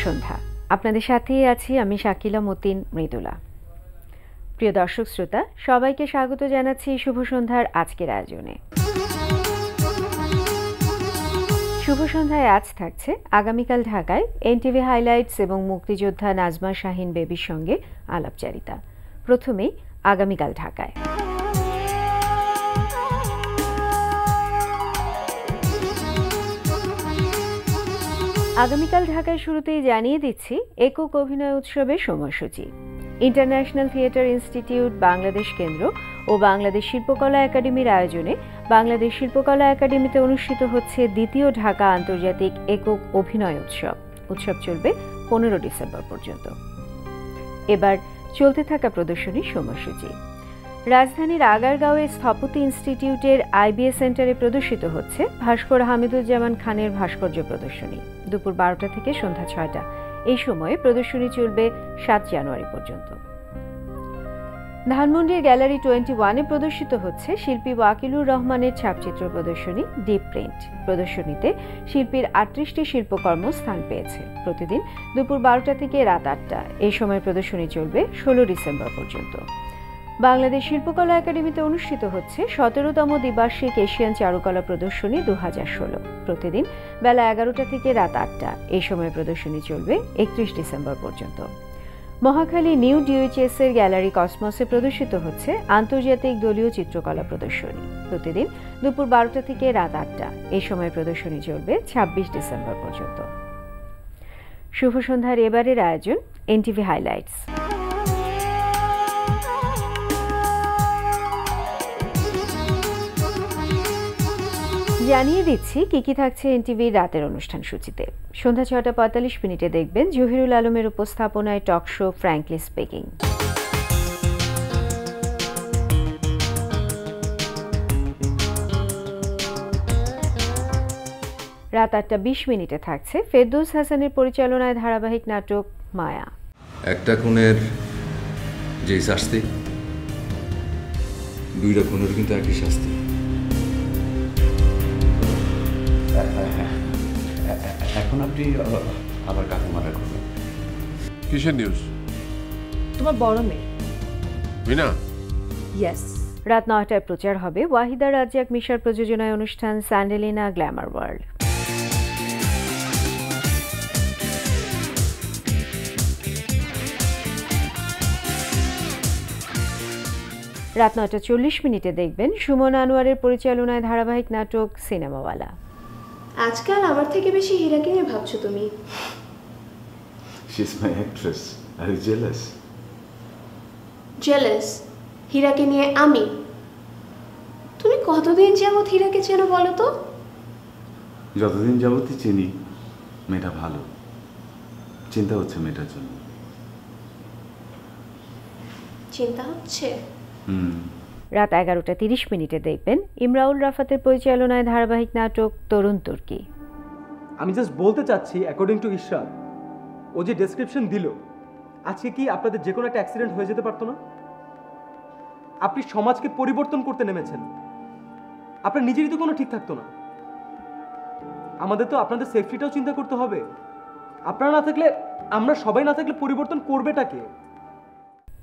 সন্ধ্যা, আপনাদের সাথেই আছি আমি শাকিলা মতিন মৃদুলা। প্রিয় দর্শক শ্রোতা, সবাইকে স্বাগত জানাচ্ছি শুভ সন্ধ্যার আজকের আয়োজনে। শুভ সন্ধ্যায় আজ থাকছে আগামীকাল ঢাকায় এনটিভি হাইলাইটস এবং মুক্তিযোদ্ধা নাজমা শাহিন বেবির সঙ্গে আলাপচারিতা। প্রথমেই আগামীকাল ঢাকায়। আগামীকাল ঢাকায় শুরুতেই জানিয়ে দিচ্ছি একক অভিনয় উৎসবের সময়সূচি। ইন্টারন্যাশনাল থিয়েটার ইনস্টিটিউট বাংলাদেশ কেন্দ্র ও বাংলাদেশ শিল্পকলা একাডেমির আয়োজনে বাংলাদেশ শিল্পকলা একাডেমিতে অনুষ্ঠিত হচ্ছে দ্বিতীয় ঢাকা আন্তর্জাতিক একক অভিনয় উৎসব। উৎসব চলবে 15 ডিসেম্বর পর্যন্ত। এবার চলতে থাকা প্রদর্শনীর সময়সূচি। রাজধানীর আগারগাঁওয়ে স্থপতি ইনস্টিটিউটের আইবিএ সেন্টারে প্রদর্শিত হচ্ছে ভাস্কর হামিদুজ্জামান খানের ভাস্কর্য প্রদর্শনী। দুপুর 12টা থেকে সন্ধ্যা 6টা এই সময়ে প্রদর্শনী চলবে 7 জানুয়ারি পর্যন্ত। ধানমন্ডির গ্যালারি 21-এ প্রদর্শিত হচ্ছে শিল্পী ওয়াকিলুর রহমানের ছাপচিত্র প্রদর্শনী ডিপ প্রিন্ট। প্রদর্শনীতে শিল্পীর 38টি শিল্পকর্ম স্থান পেয়েছে। প্রতিদিন দুপুর 12টা থেকে রাত 8টা এই সময় প্রদর্শনী চলবে 16 ডিসেম্বর পর্যন্ত। বাংলাদেশ শিল্পকলা একাডেমিতে অনুষ্ঠিত হচ্ছে 17তম দ্বিবার্ষিক এশিয়ান চারুকলা প্রদর্শনী 2016। প্রতিদিন বেলা 11টা থেকে রাত 8টা এই সময় প্রদর্শনী চলবে 31 ডিসেম্বর পর্যন্ত। মহাখালী নিউ ডিওএইচএস এর গ্যালারি কসমসে প্রদর্শিত হচ্ছে আন্তর্জাতিক দলীয় চিত্রকলা প্রদর্শনী। প্রতিদিন দুপুর 12টা থেকে রাত 8টা এই সময় প্রদর্শনী চলবে 26 ডিসেম্বর পর্যন্ত। শুভ সন্ধ্যার এবারের আয়োজন এনটিভি হাইলাইটস। জানিয়ে দিচ্ছি কি থাকছে এনটিভির রাতের অনুষ্ঠান সূচিতে। সন্ধ্যা 6:45 দেখবেন জহিরুল আলমের উপস্থাপনায় টক শো ফ্র্যাঙ্কলি স্পিকিং। রাত 8:20 থাকছে ফেরদৌস হাসানের পরিচালনায় ধারাবাহিক নাটক মায়া। একটা খুনের যে শাস্তি, দুইটা খুনের কিন্তু একই শাস্তি। এখন আপনি আবার কাকে মার্ডার করবেন? কিসের নিউজ? তোমার বড় মেয়ে মিনা। ইয়েস। রাত 9টায় প্রচার হবে ওয়াহিদা রাজ্জাক মিশার প্রযোজনায় অনুষ্ঠান স্যান্ডেলিনা গ্ল্যামার ওয়ার্ল্ড। রাত 9:40 দেখবেন সুমন আনোয়ারের পরিচালনায় ধারাবাহিক নাটক সিনেমাওয়ালা। আজকাল আমার থেকে বেশি হীরাকে নিয়ে ভাবছো তুমি। She is my actress. Are you jealous? Jealous হীরাকে নিয়ে আমি? তুমি কতদিন যাবত হীরাকে চেনো বলো তো? যতদিন যাবতই চিনি মেয়েটা ভালো। চিন্তা হচ্ছে মেয়েটার জন্য। চিন্তা হচ্ছে? রাত 11:30 দেখবেন ইমরাউল রাফাতের পরিচালনায় ধারাবাহিক নাটক তরুণ তুর্কি। আমি জাস্ট বলতে চাচ্ছি, অ্যাকর্ডিং টু ইশরাত, ও যে ডেসক্রিপশন দিল, আজকে কি আপনাদের যে কোনো একটা অ্যাক্সিডেন্ট হয়ে যেতে পারতো না? আপনি সমাজকে পরিবর্তন করতে নেমেছেন, আপনার নিজেরই তো কোনো ঠিক থাকতো না। আমাদের তো আপনাদের সেফটিটাও চিন্তা করতে হবে। আপনারা না থাকলে, আমরা সবাই না থাকলে পরিবর্তন করবেটাকে?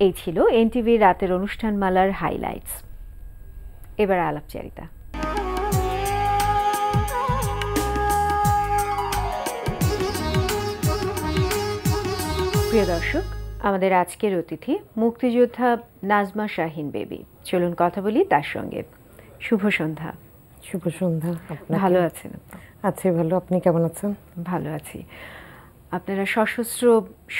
এই ছিল এনটিভির রাতের অনুষ্ঠানমালার হাইলাইটস। এবার আলাপচারিতা। প্রিয় দর্শক, আমাদের আজকের অতিথি মুক্তিযোদ্ধা নাজমা শাহিন বেবি। চলুন কথা বলি তার সঙ্গে। শুভ সন্ধ্যা। শুভ সন্ধ্যা। ভালো আছেন? আছি ভালো। আপনি কেমন আছেন? ভালো আছি। আপনারা সশস্ত্র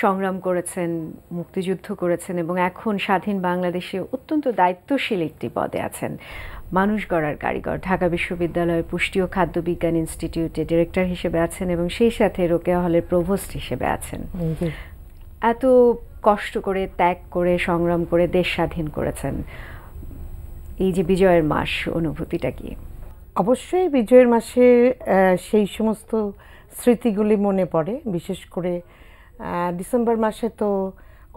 সংগ্রাম করেছেন, মুক্তিযুদ্ধ করেছেন এবং এখন স্বাধীন বাংলাদেশে অত্যন্ত দায়িত্বশীল একটি পদে আছেন। মানুষ গড়ার কারিগর, ঢাকা বিশ্ববিদ্যালয়ের পুষ্টি ও খাদ্য বিজ্ঞান ইনস্টিটিউটে ডিরেক্টর হিসেবে আছেন এবং সেই সাথে রোকেয়া হলের প্রভোস্ট হিসেবে আছেন। এত কষ্ট করে, ত্যাগ করে, সংগ্রাম করে দেশ স্বাধীন করেছেন, এই যে বিজয়ের মাস, অনুভূতিটা কি? অবশ্যই বিজয়ের মাসে সেই সমস্ত স্মৃতিগুলি মনে পড়ে। বিশেষ করে ডিসেম্বর মাসে তো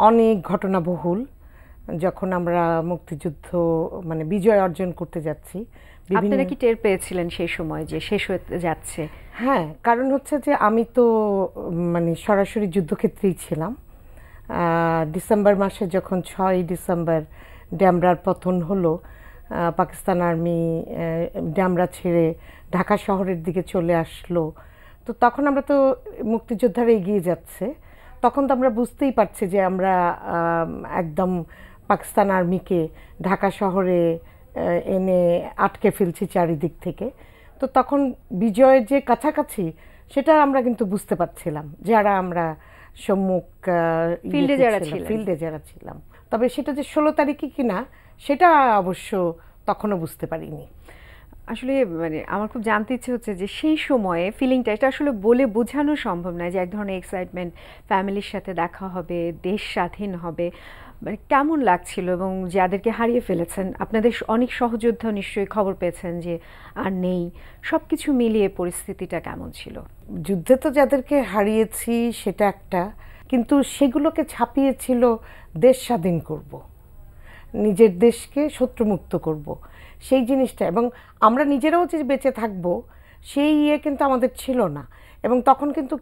অনেক ঘটনাবহুল, যখন আমরা মুক্তিযুদ্ধ বিজয় অর্জন করতে যাচ্ছি। আপনারা কি টের পেয়েছিলেন সেই সময় যে শেষ হতে যাচ্ছে? হ্যাঁ, কারণ হচ্ছে যে আমি তো মানে সরাসরি যুদ্ধক্ষেত্রেই ছিলাম। ডিসেম্বর মাসে যখন 6ই ডিসেম্বর ড্যামরার পতন হলো, পাকিস্তান আর্মি ড্যামরা ছেড়ে ঢাকা শহরের দিকে চলে আসলো, তো তখন আমরা তো মুক্তিযোদ্ধারা এগিয়ে যাচ্ছে, তখন তো আমরা বুঝতেই পারছি যে আমরা একদম পাকিস্তান আর্মিকে ঢাকা শহরে এনে আটকে ফেলছি চারিদিক থেকে। তো তখন বিজয়ের যে কাছাকাছি সেটা আমরা কিন্তু বুঝতে পারছিলাম যারা আমরা সম্মুখ ফিল্ডে যারা ছিলাম। তবে সেটা যে 16 তারিখে কিনা সেটা অবশ্য তখনও বুঝতে পারিনি। আসলে মানে আমার খুব জানতে ইচ্ছে হচ্ছে যে সেই সময়ে ফিলিংটা, এটা আসলে বলে বোঝানো সম্ভব নয়, যে এক ধরনের এক্সাইটমেন্ট, ফ্যামিলির সাথে দেখা হবে, দেশ স্বাধীন হবে, মানে কেমন লাগছিল? এবং যাদেরকে হারিয়ে ফেলেছেন, আপনাদের অনেক সহযোদ্ধা নিশ্চয়ই খবর পেয়েছেন যে আর নেই, সব কিছু মিলিয়ে পরিস্থিতিটা কেমন ছিল? যুদ্ধে তো যাদেরকে হারিয়েছি সেটা একটা, কিন্তু সেগুলোকে ছাপিয়েছিল দেশ স্বাধীন করব, নিজের দেশকে শত্রুমুক্ত করব, সেই জিনিসটা। এবং আমরা নিজেরাও যে বেঁচে থাকবো সেই কিন্তু আমাদের ছিল না। এবং তখন কিন্তু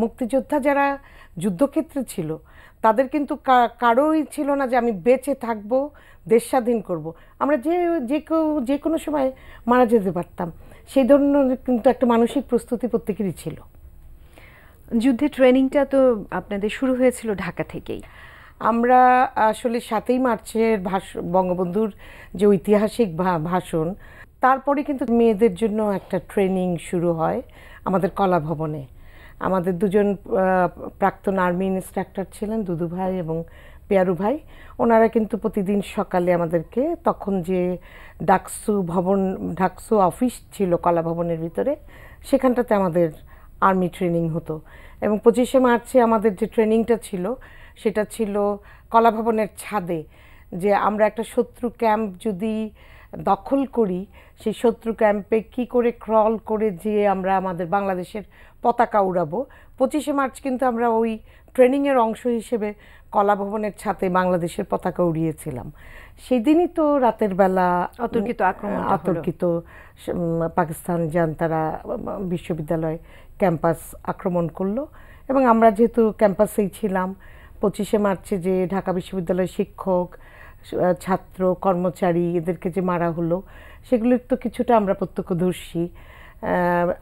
মুক্তিযোদ্ধা যারা যুদ্ধক্ষেত্রে ছিল তাদের কিন্তু কারোই ছিল না যে আমি বেঁচে থাকবো, দেশ স্বাধীন করব। আমরা যে কোনো সময় মারা যেতে পারতাম, সেই ধরনের কিন্তু একটা মানসিক প্রস্তুতি প্রত্যেকেরই ছিল। যুদ্ধের ট্রেনিংটা তো আপনাদের শুরু হয়েছিল ঢাকা থেকেই। আমরা আসলে 7ই মার্চের বঙ্গবন্ধুর যে ঐতিহাসিক ভাষণ, তারপরে কিন্তু মেয়েদের জন্য একটা ট্রেনিং শুরু হয় আমাদের কলা ভবনে। আমাদের দুজন প্রাক্তন আর্মি ইন্সট্রাক্টর ছিলেন, দুদু ভাই এবং পেয়ারু ভাই। ওনারা কিন্তু প্রতিদিন সকালে আমাদেরকে, তখন যে ডাকসু অফিস ছিল কলা ভবনের ভিতরে, সেখানটাতে আমাদের আর্মি ট্রেনিং হতো। এবং 25শে মার্চে আমাদের যে ট্রেনিংটা ছিল সেটা ছিল কলা ভবনের ছাদে, যে আমরা একটা শত্রু ক্যাম্প যদি দখল করি, সেই শত্রু ক্যাম্পে কি করে ক্রল করে যেয়ে আমরা আমাদের বাংলাদেশের পতাকা উড়াবো। 25শে মার্চ কিন্তু আমরা ওই ট্রেনিংয়ের অংশ হিসেবে কলা ভবনের ছাদে বাংলাদেশের পতাকা উড়িয়েছিলাম। সেই দিনই তো রাতের বেলা অতর্কিত পাকিস্তান তারা বিশ্ববিদ্যালয় ক্যাম্পাস আক্রমণ করলো। এবং আমরা যেহেতু ক্যাম্পাসেই ছিলাম, 25শে মার্চে যে ঢাকা বিশ্ববিদ্যালয়ের শিক্ষক, ছাত্র, কর্মচারী এদেরকে যে মারা হলো, সেগুলির তো কিছুটা আমরা প্রত্যক্ষদর্শী।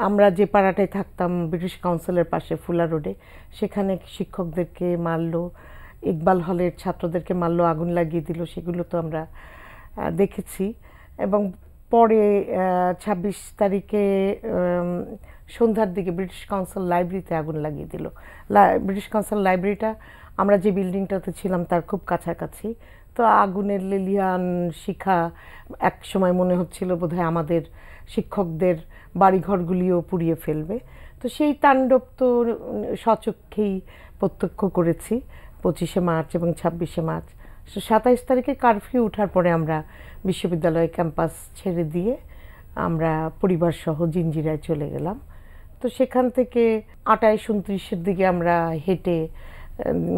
আমরা যে পাড়াটায় থাকতাম ব্রিটিশ কাউন্সিলের পাশে ফুলা রোডে, সেখানে শিক্ষকদেরকে মারলো, ইকবাল হলের ছাত্রদেরকে মারলো, আগুন লাগিয়ে দিল, সেগুলো তো আমরা দেখেছি। এবং পরে 26 তারিখে সন্ধ্যার দিকে ব্রিটিশ কাউন্সিল লাইব্রেরিতে আগুন লাগিয়ে দিল। ব্রিটিশ কাউন্সিল লাইব্রেরিটা আমরা যে বিল্ডিংটাতে ছিলাম তার খুব কাছাকাছি। তো আগুনের লেলিয়ান শিখা, এক সময় মনে হচ্ছিল বোধহয় আমাদের শিক্ষকদের বাড়িঘরগুলিও পুড়িয়ে ফেলবে। তো সেই তাণ্ডব তো স্বচক্ষেই প্রত্যক্ষ করেছি 25শে মার্চ এবং 26শে মার্চ। 27 তারিখে কারফিউ ওঠার পরে আমরা বিশ্ববিদ্যালয় ক্যাম্পাস ছেড়ে দিয়ে আমরা পরিবার সহ জিঞ্জিরায় চলে গেলাম। তো সেখান থেকে 28-29-এর দিকে আমরা হেঁটে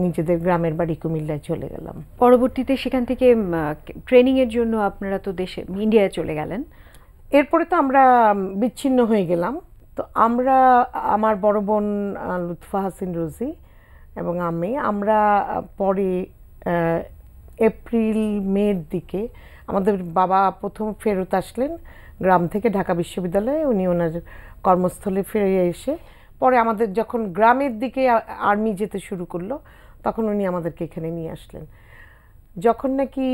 নিজেদের গ্রামের বাড়ি কুমিল্লায় চলে গেলাম। পরবর্তীতে সেখান থেকে ট্রেনিংয়ের জন্য আপনারা তো দেশে ইন্ডিয়ায় চলে গেলেন। এরপরে তো আমরা বিচ্ছিন্ন হয়ে গেলাম। তো আমরা, আমার বড় বোন লুৎফা হাসিন রোজি এবং আমরা পরে এপ্রিল-মের দিকে আমাদের বাবা প্রথম ফেরত আসলেন গ্রাম থেকে ঢাকা বিশ্ববিদ্যালয়ে। উনি ওনার কর্মস্থলে ফিরে এসে পরে আমাদের যখন গ্রামের দিকে আর্মি যেতে শুরু করলো, তখন উনি আমাদেরকে এখানে নিয়ে আসলেন। যখন নাকি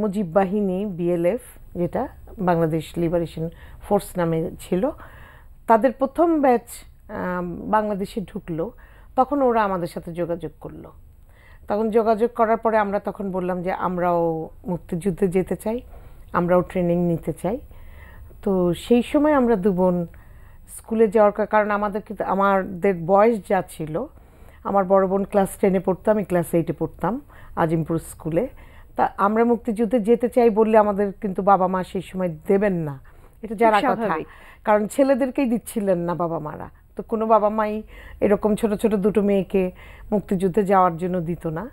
মুজিব বাহিনী, BLF, যেটা বাংলাদেশ লিবারেশন ফোর্স নামে ছিল, তাদের প্রথম ব্যাচ বাংলাদেশে ঢুকলো, তখন ওরা আমাদের সাথে যোগাযোগ করলো। তখন যোগাযোগ করার পরে আমরা তখন বললাম যে আমরাও মুক্তিযুদ্ধে যেতে চাই, আমরাও ট্রেনিং নিতে চাই। তো সেই সময় আমরা দুবোন স্কুলে যাওয়ার কারণ আমাদের বয়স যা ছিল, আমার বড় বোন ক্লাস 10-এ পড়তো, আমি ক্লাস 8-এ পড়তাম আজিমপুর স্কুলে। তা আমরা মুক্তিযুদ্ধে যেতে চাই বললে আমাদের কিন্তু বাবা মা সেই সময় দেবেন না, এটা যারা কথা, কারণ ছেলেদেরকেই দিচ্ছিলেন না বাবা মারা। তো কোনো বাবা মাই এরকম ছোট ছোট দুটো মেয়েকে মুক্তিযুদ্ধে যাওয়ার জন্য দিত না।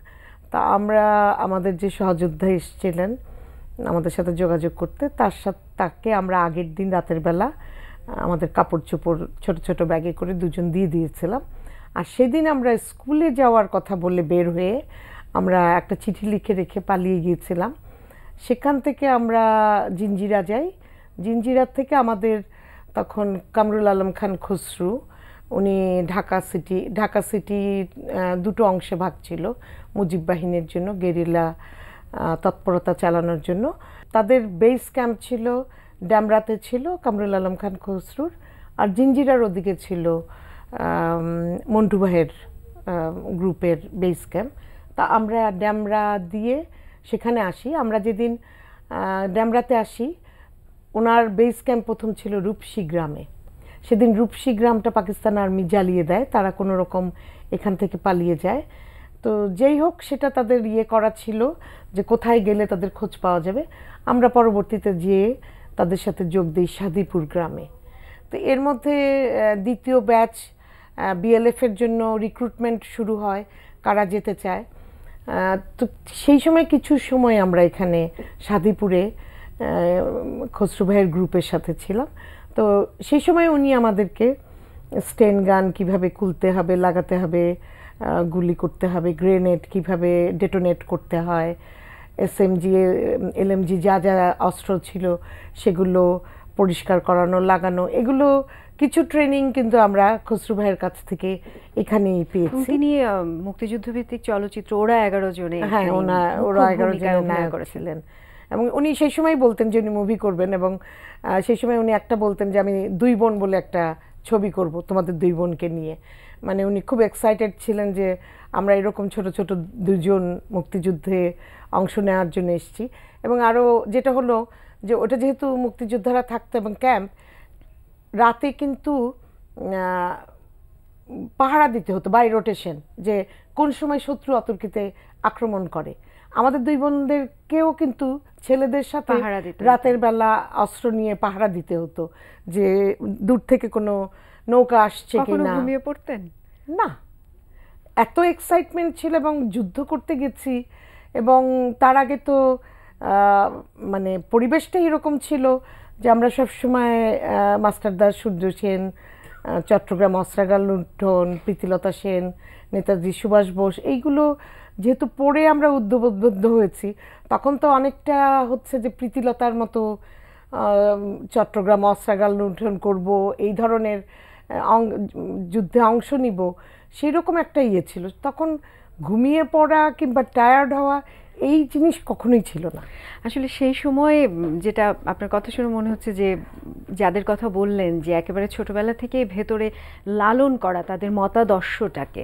তা আমরা, আমাদের যে সহযোদ্ধা এসেছিলেন আমাদের সাথে যোগাযোগ করতে, তাকে আমরা আগের দিন রাতের বেলা আমাদের কাপড় চোপড় ছোট ছোট ব্যাগে করে দুজন দিয়ে দিয়েছিলাম। আর সেদিন আমরা স্কুলে যাওয়ার কথা বলে বের হয়ে আমরা একটা চিঠি লিখে রেখে পালিয়ে গিয়েছিলাম। সেখান থেকে আমরা জিঞ্জিরা যাই। জিঞ্জিরার থেকে আমাদের তখন কামরুল আলম খান খসরু, উনি ঢাকা সিটি দুটো অংশে ভাগ ছিল মুজিব বাহিনীর জন্য, গেরিলা তৎপরতা চালানোর জন্য। তাদের বেস ক্যাম্প ছিল ড্যামরাতে ছিল কামরুল আলম খান খসরুর, আর জিঞ্জিরার ওদিকে ছিল মন্টু ভাইয়ের গ্রুপের বেস ক্যাম্প। তা আমরা ড্যামরা দিয়ে সেখানে আসি। আমরা যেদিন ড্যামরাতে আসি, ওনার বেস ক্যাম্প প্রথম ছিল রূপসী গ্রামে। সেদিন রূপসী গ্রামটা পাকিস্তান আর্মি জ্বালিয়ে দেয়, তারা কোনো রকম এখান থেকে পালিয়ে যায়। তো যেই হোক, সেটা তাদের করা ছিল যে কোথায় গেলে তাদের খোঁজ পাওয়া যাবে। আমরা পরবর্তীতে যেয়ে তাদের সাথে যোগ দিই সাদিপুর গ্রামে। তো এর মধ্যে দ্বিতীয় ব্যাচ বিএলএফের জন্য রিক্রুটমেন্ট শুরু হয়, কারা যেতে চায়। তো সেই সময় কিছু সময় আমরা এখানে সাদিপুরে খসরু ভাইয়ের গ্রুপের সাথে ছিলাম। তো সেই সময় উনি আমাদেরকে স্টেন গান কিভাবে খুলতে হবে, লাগাতে হবে, গুলি করতে হবে, গ্রেনেড কিভাবে ডেটোনেট করতে হয়, এসএমজি এলএমজি যা যা অস্ত্র ছিল সেগুলো পরিষ্কার করানো, লাগানো, এগুলো কিছু ট্রেনিং কিন্তু আমরা খসরু ভাইয়ের কাছ থেকে এখানেই পেয়েছি। তিনি মুক্তিযুদ্ধ ভিত্তিক চলচ্চিত্র ওরা 11 জনে, হ্যাঁ ওরা 11 জনের নায়ক করেছিলেন। এবং উনি সেই সময় বলতেন যে উনি মুভি করবেন, এবং সেই সময় উনি একটা বলতেন যে আমি 2 বোন বলে একটা ছবি করব তোমাদের 2 বোনকে নিয়ে। মানে উনি খুব এক্সাইটেড ছিলেন যে আমরা এরকম ছোট ছোট 2 জন মুক্তিযুদ্ধে অংশ নেওয়ার জন্য এসেছি। এবং আরও যেটা হলো যে ওটা যেহেতু মুক্তিযোদ্ধারা থাকতো এবং ক্যাম্প, রাতে কিন্তু পাহারা দিতে হতো বাই রোটেশন, যে কোন সময় শত্রু অতর্কিতে আক্রমণ করে। আমাদের 2 বোনদেরকেও কিন্তু ছেলেদের সাথে রাতের বেলা অস্ত্র নিয়ে পাহারা দিতে হতো, যে দূর থেকে কোনো নৌকা আসছে কিনা। ঘুমিয়ে পড়তেন না, এত এক্সাইটমেন্ট ছিল এবং যুদ্ধ করতে গেছি। এবং তার আগে তো মানে পরিবেশটাই এরকম ছিল যে আমরা সবসময় মাস্টারদা, সূর্য সেন, চট্টগ্রাম অস্ত্রাগার লুণ্ঠন, প্রীতিলতা সেন, নেতাজি সুভাষ বোস, এইগুলো যেহেতু পড়ে আমরা উদ্বুদ্ধ হয়েছি, তখন তো অনেকটা হচ্ছে যে প্রীতিলতার মতো চট্টগ্রাম অস্ত্রাগার লুণ্ঠন করব, এই ধরনের যুদ্ধে অংশ নিব, সেই রকম একটা ছিল। তখন ঘুমিয়ে পড়া কিংবা টায়ার্ড হওয়া এই জিনিস কখনোই ছিল না। আসলে সেই সময় যেটা আপনার কথা শুনে মনে হচ্ছে যে যাদের কথা বললেন যে একেবারে ছোটবেলা থেকে ভেতরে লালন করা তাদের মতাদর্শটাকে,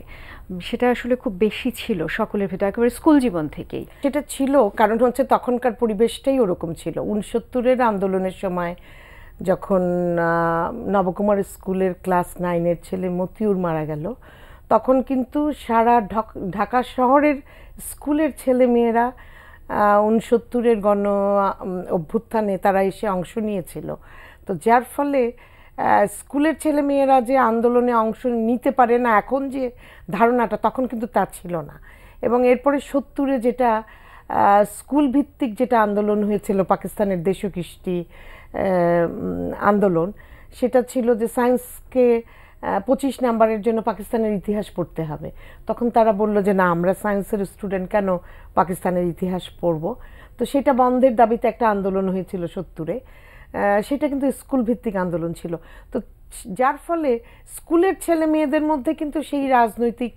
সেটা আসলে খুব বেশি ছিল সকলের ভেতর, একেবারে স্কুল জীবন থেকেই সেটা ছিল। কারণ হচ্ছে তখনকার পরিবেশটাই ওরকম ছিল। 69-এর আন্দোলনের সময় যখন নবকুমার স্কুলের ক্লাস 9-এর ছেলে মতিউর মারা গেল, তখন কিন্তু সারা ঢাকা শহরের স্কুলের ছেলে মেয়েরা 69-এর গণ অভ্যুত্থানে তারা এসে অংশ নিয়েছিল। তো যার ফলে স্কুলের ছেলে মেয়েরা যে আন্দোলনে অংশ নিতে পারে না, এখন যে ধারণাটা, তখন কিন্তু তা ছিল না। এবং এরপরে 70-এ যেটা স্কুল ভিত্তিক যেটা আন্দোলন হয়েছিল, পাকিস্তানের দেশকৃষ্টি আন্দোলন, সেটা ছিল যে সায়েন্সকে 25 নাম্বারের জন্য পাকিস্তানের ইতিহাস পড়তে হবে। তখন তারা বলল যে না, আমরা সায়েন্সের স্টুডেন্ট, কেন পাকিস্তানের ইতিহাস পড়ব। তো সেটা বন্ধের দাবিতে একটা আন্দোলন হয়েছিল 70-এ। সেটা কিন্তু স্কুল ভিত্তিক আন্দোলন ছিল। তো যার ফলে স্কুলের ছেলে মেয়েদের মধ্যে কিন্তু সেই রাজনৈতিক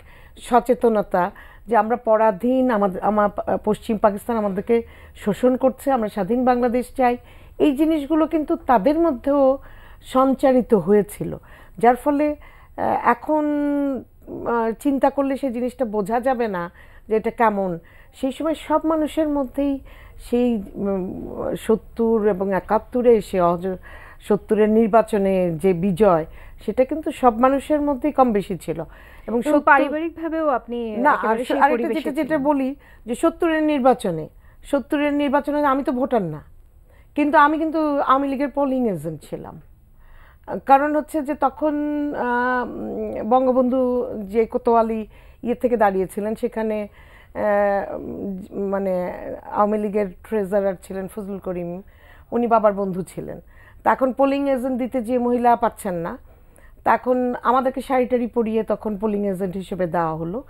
সচেতনতা যে আমরা পরাধীন, আমার পশ্চিম পাকিস্তান আমাদেরকে শোষণ করছে, আমরা স্বাধীন বাংলাদেশ চাই, এই জিনিসগুলো কিন্তু তাদের মধ্যেও সঞ্চারিত হয়েছিল। যার ফলে এখন চিন্তা করলে সেই জিনিসটা বোঝা যাবে না যে এটা কেমন। সেই সময় সব মানুষের মধ্যেই সেই 70 এবং 71-এ এসে 70-এর নির্বাচনে যে বিজয়, সেটা কিন্তু সব মানুষের মধ্যেই কম বেশি ছিল। এবং পারিবারিকভাবেও আপনি না, আরেকটা যেটা বলি যে 70-এর নির্বাচনে আমি তো ভোটার না, কিন্তু আমি কিন্তু আওয়ামী লীগের পোলিং এজেন্ট ছিলাম। কারণ হচ্ছে যে তখন বঙ্গবন্ধু যে কোতোয়ালি থেকে দাঁড়িয়েছিলেন, সেখানে মানে আওয়ামী লীগের ট্রেজারার ছিলেন ফজলুল করিম, উনি বাবার বন্ধু ছিলেন। তখন পোলিং এজেন্ট দিতে যে মহিলা পাচ্ছেন না, তখন আমাদেরকে শাড়ি টাড়ি পরিয়ে তখন পোলিং এজেন্ট হিসেবে দেওয়া হলো।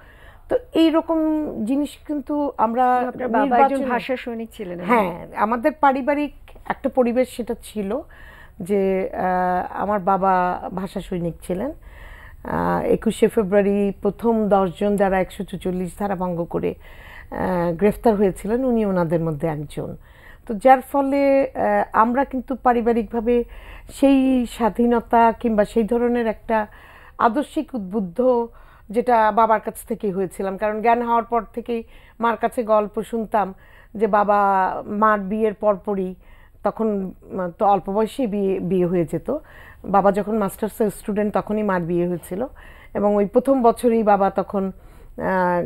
তো এইরকম জিনিস কিন্তু আমরা আপনার বাবা একজন নির্বাচনে- ভাষা সৈনিক ছিলেন। হ্যাঁ, আমাদের পারিবারিক একটা পরিবেশ সেটা ছিল যে আমার বাবা ভাষা সৈনিক ছিলেন। 21শে ফেব্রুয়ারি প্রথম 10 জন যারা 144 ধারা ভঙ্গ করে গ্রেফতার হয়েছিলেন, উনি ওনাদের মধ্যে একজন। তো যার ফলে আমরা কিন্তু পারিবারিকভাবে সেই স্বাধীনতা কিংবা সেই ধরনের একটা আদর্শিক উদ্বুদ্ধ যেটা বাবার কাছ থেকেই হয়েছিলাম, কারণ জ্ঞান হওয়ার পর থেকেই মার কাছে গল্প শুনতাম যে বাবা মার বিয়ের পরপরই, তখন তো অল্প বয়সেই বিয়ে হয়ে যেত, বাবা যখন মাস্টার্সের স্টুডেন্ট তখনই মার বিয়ে হয়েছিল এবং ওই প্রথম বছরেই বাবা তখন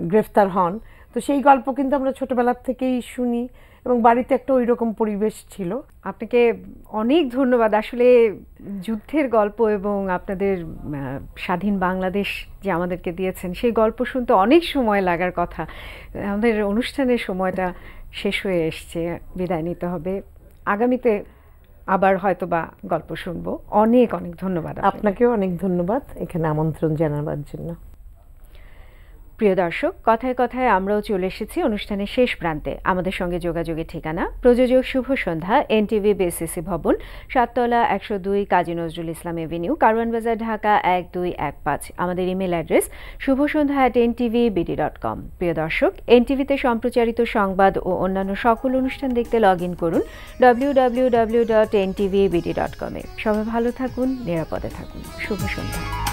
গ্রেফতার হন। তো সেই গল্প কিন্তু আমরা ছোটবেলার থেকেই শুনি এবং বাড়িতে একটা ওই রকম পরিবেশ ছিল। আপনাকে অনেক ধন্যবাদ। আসলে যুদ্ধের গল্প এবং আপনাদের স্বাধীন বাংলাদেশ যে আমাদেরকে দিয়েছেন, সেই গল্প শুনতে অনেক সময় লাগার কথা। আমাদের অনুষ্ঠানের সময়টা শেষ হয়ে এসছে, বিদায় নিতে হবে। আগামীতে আবার হয়তো বা গল্প শুনবো। অনেক অনেক ধন্যবাদ। আপনাকেও অনেক ধন্যবাদ এখানে আমন্ত্রণ জানাবার জন্য। প্রিয় দর্শক, কথায় কথায় আমরাও চলে এসেছি অনুষ্ঠানের শেষ প্রান্তে। আমাদের সঙ্গে যোগাযোগের ঠিকানা প্রযোজক শুভ সন্ধ্যা, NTV BCC ভবন, 7 তলা 102 কাজী নজরুল ইসলাম এভিনিউ, কারওয়ান বাজার, ঢাকা 1215। আমাদের ইমেল অ্যাড্রেস shubhosandha@ntvbd.com। প্রিয় দর্শক, NTVতে সম্প্রচারিত সংবাদ ও অন্যান্য সকল অনুষ্ঠান দেখতে লগ ইন করুন www.ntvbd.com-এ। সবাই ভালো থাকুন, নিরাপদে থাকুন। শুভ সন্ধ্যা।